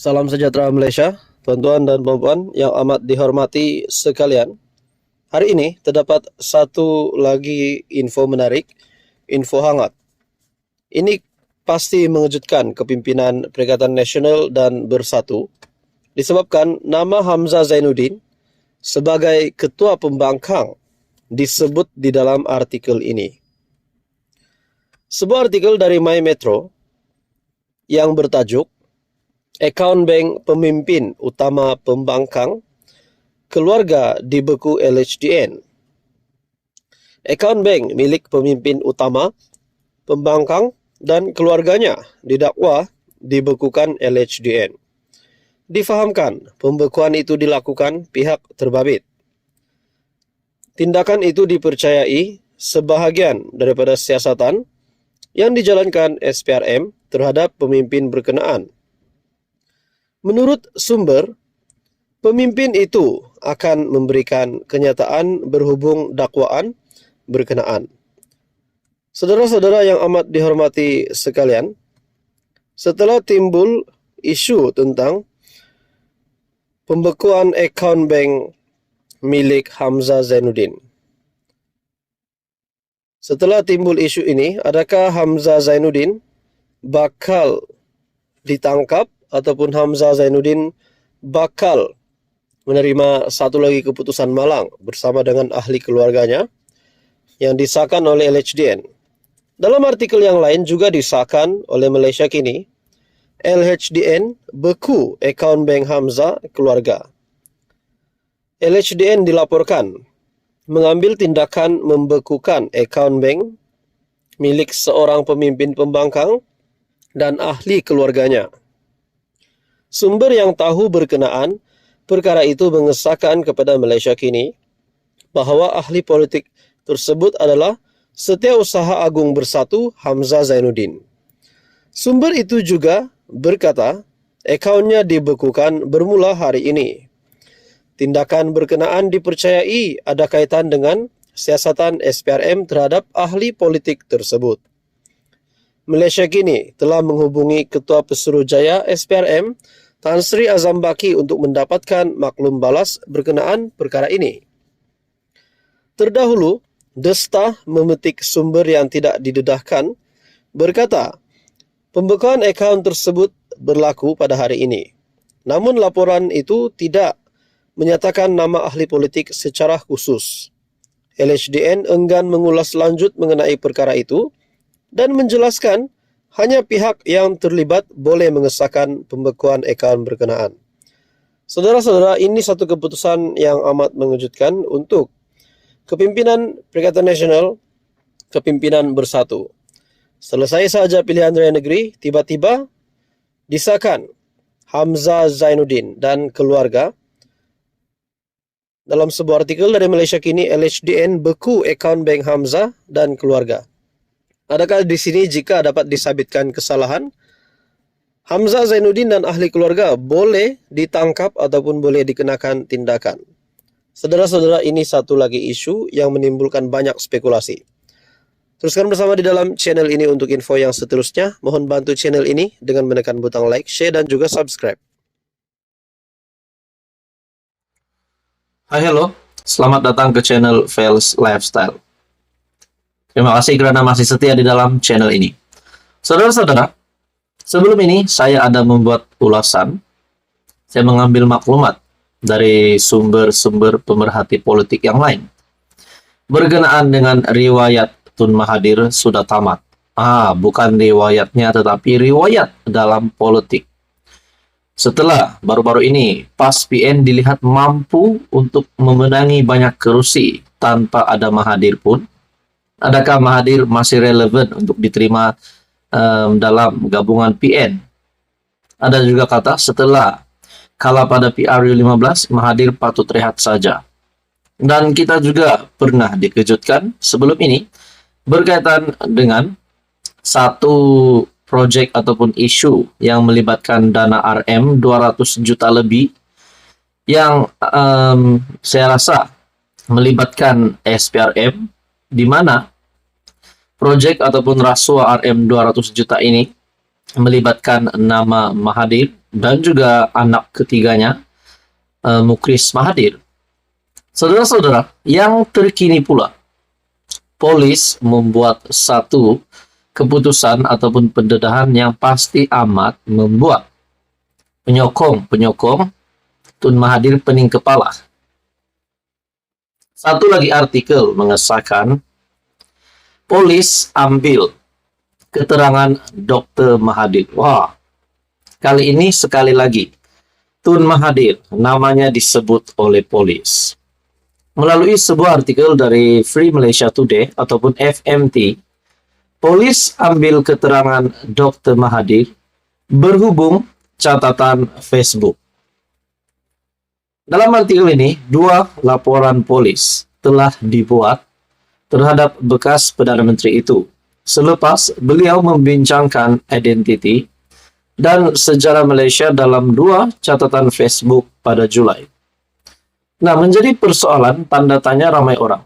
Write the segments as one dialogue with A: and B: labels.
A: Salam sejahtera Malaysia, tuan-tuan dan puan-puan yang amat dihormati sekalian. Hari ini terdapat satu lagi info menarik, info hangat. Ini pasti mengejutkan kepimpinan Perikatan Nasional dan Bersatu disebabkan nama Hamzah Zainuddin sebagai ketua pembangkang disebut di dalam artikel ini. Sebuah artikel dari My Metro yang bertajuk Akaun Bank Pemimpin Utama Pembangkang Keluarga dibeku LHDN. Akaun bank milik pemimpin utama pembangkang dan keluarganya didakwa dibekukan LHDN. Difahamkan pembekuan itu dilakukan pihak terbabit. Tindakan itu dipercayai sebahagian daripada siasatan yang dijalankan SPRM terhadap pemimpin berkenaan. Menurut sumber, pemimpin itu akan memberikan kenyataan berhubung dakwaan berkenaan. Saudara-saudara yang amat dihormati sekalian, setelah timbul isu tentang pembekuan akaun bank milik Hamzah Zainuddin. Setelah timbul isu ini, adakah Hamzah Zainuddin bakal ditangkap ataupun Hamzah Zainuddin bakal menerima satu lagi keputusan malang bersama dengan ahli keluarganya yang disahkan oleh LHDN. Dalam artikel yang lain juga disahkan oleh Malaysia Kini, LHDN beku akaun bank Hamzah keluarga. LHDN dilaporkan mengambil tindakan membekukan akaun bank milik seorang pemimpin pembangkang dan ahli keluarganya. Sumber yang tahu berkenaan perkara itu mengesahkan kepada Malaysia Kini bahawa ahli politik tersebut adalah Setiausaha Agung Bersatu Hamzah Zainuddin. Sumber itu juga berkata akaunnya dibekukan bermula hari ini. Tindakan berkenaan dipercayai ada kaitan dengan siasatan SPRM terhadap ahli politik tersebut. Malaysia Kini telah menghubungi Ketua Pesuruhjaya SPRM Tan Sri Azam Baki untuk mendapatkan maklum balas berkenaan perkara ini. Terdahulu, Desta memetik sumber yang tidak didedahkan berkata, pembekuan akaun tersebut berlaku pada hari ini. Namun laporan itu tidak menyatakan nama ahli politik secara khusus. LHDN enggan mengulas lanjut mengenai perkara itu dan menjelaskan hanya pihak yang terlibat boleh mengesahkan pembekuan akaun berkenaan. Saudara-saudara, ini satu keputusan yang amat mengejutkan untuk kepimpinan Perikatan Nasional, kepimpinan Bersatu. Selesai sahaja pilihan raya negeri, tiba-tiba disahkan Hamzah Zainuddin dan keluarga. Dalam sebuah artikel dari Malaysia Kini, LHDN beku akaun bank Hamzah dan keluarga. Adakah di sini jika dapat disabitkan kesalahan, Hamzah Zainuddin dan ahli keluarga boleh ditangkap ataupun boleh dikenakan tindakan? Saudara-saudara, ini satu lagi isu yang menimbulkan banyak spekulasi. Teruskan bersama di dalam channel ini untuk info yang seterusnya. Mohon bantu channel ini dengan menekan butang like, share dan juga subscribe.
B: Hai, halo. Selamat datang ke channel Vels Lifestyle. Terima kasih karena masih setia di dalam channel ini. Saudara-saudara, sebelum ini saya ada membuat ulasan. Saya mengambil maklumat dari sumber-sumber pemerhati politik yang lain berkenaan dengan riwayat Tun Mahathir sudah tamat. Bukan riwayatnya tetapi riwayat dalam politik. Setelah baru-baru ini PAS PN dilihat mampu untuk memenangi banyak kerusi tanpa ada Mahathir pun, adakah Mahathir masih relevan untuk diterima dalam gabungan PN? Ada juga kata setelah kalah pada PRU15, Mahathir patut rehat saja. Dan kita juga pernah dikejutkan sebelum ini berkaitan dengan satu proyek ataupun isu yang melibatkan dana RM 200 juta lebih yang saya rasa melibatkan SPRM, di mana proyek ataupun rasuah RM 200 juta ini melibatkan nama Mahathir dan juga anak ketiganya, Mukris Mahathir. Saudara-saudara, yang terkini pula, polis membuat satu keputusan ataupun pendedahan yang pasti amat membuat penyokong Tun Mahathir pening kepala. Satu lagi artikel mengesahkan polis ambil keterangan Dr. Mahathir. Wah, kali ini sekali lagi Tun Mahathir namanya disebut oleh polis. Melalui sebuah artikel dari Free Malaysia Today ataupun FMT, polis ambil keterangan Dr. Mahathir berhubung catatan Facebook. Dalam artikel ini, 2 laporan polis telah dibuat terhadap bekas Perdana Menteri itu selepas beliau membincangkan identiti dan sejarah Malaysia dalam 2 catatan Facebook pada Julai. Nah, menjadi persoalan tanda tanya ramai orang.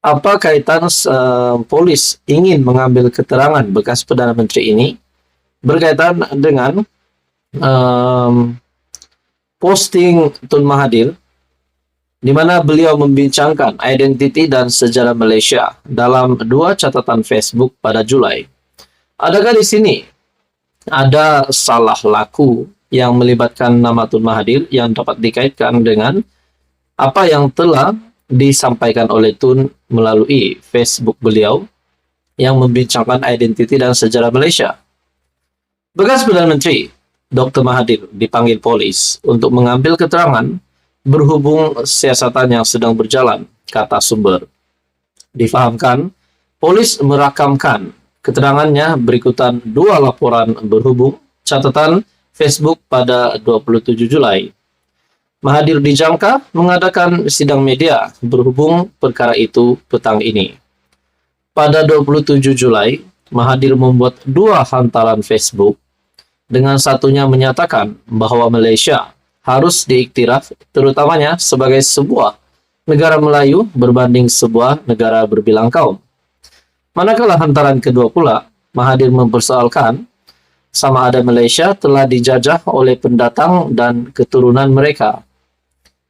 B: Apa kaitan polis ingin mengambil keterangan bekas Perdana Menteri ini berkaitan dengan posting Tun Mahathir di mana beliau membincangkan identiti dan sejarah Malaysia dalam 2 catatan Facebook pada Julai. Adakah di sini ada salah laku yang melibatkan nama Tun Mahathir yang dapat dikaitkan dengan apa yang telah disampaikan oleh Tun melalui Facebook beliau yang membincangkan identiti dan sejarah Malaysia? Bekas Perdana Menteri Dr. Mahathir dipanggil polis untuk mengambil keterangan berhubung siasatan yang sedang berjalan, kata sumber. Difahamkan, polis merakamkan keterangannya berikutan 2 laporan berhubung catatan Facebook pada 27 Julai. Mahathir dijangka mengadakan sidang media berhubung perkara itu petang ini. Pada 27 Julai, Mahathir membuat 2 hantaran Facebook, dengan satunya menyatakan bahwa Malaysia harus diiktiraf terutamanya sebagai sebuah negara Melayu berbanding sebuah negara berbilang kaum. Manakala hantaran kedua pula, Mahathir mempersoalkan sama ada Malaysia telah dijajah oleh pendatang dan keturunan mereka.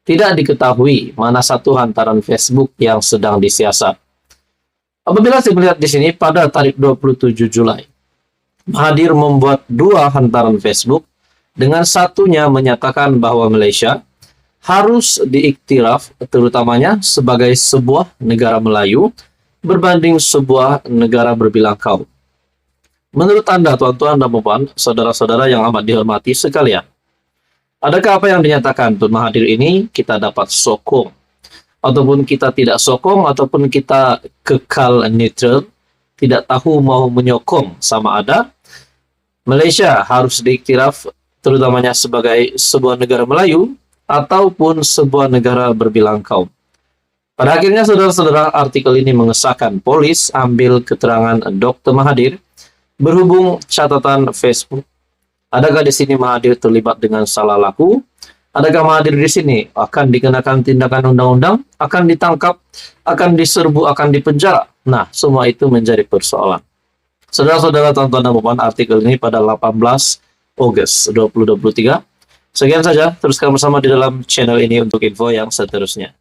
B: Tidak diketahui mana satu hantaran Facebook yang sedang disiasat. Apabila saya melihat di sini pada tarikh 27 Julai, Mahathir membuat 2 hantaran Facebook, dengan satunya menyatakan bahwa Malaysia harus diiktiraf terutamanya sebagai sebuah negara Melayu berbanding sebuah negara berbilang kaum. Menurut Anda, tuan-tuan dan puan, saudara-saudara yang amat dihormati sekalian, adakah apa yang dinyatakan Tun Mahathir ini kita dapat sokong, ataupun kita tidak sokong, ataupun kita kekal netral, tidak tahu mau menyokong sama ada Malaysia harus diiktiraf terutamanya sebagai sebuah negara Melayu ataupun sebuah negara berbilang kaum? Pada akhirnya, saudara-saudara, artikel ini mengesahkan polis ambil keterangan Dr. Mahathir berhubung catatan Facebook. Adakah di sini Mahathir terlibat dengan salah laku? Adakah Mahathir di sini akan dikenakan tindakan undang-undang, akan ditangkap, akan diserbu, akan dipenjara? Nah, semua itu menjadi persoalan. Saudara-saudara, tonton dan puan, artikel ini pada 18 Agustus 2023. Sekian saja, teruskan bersama di dalam channel ini untuk info yang seterusnya.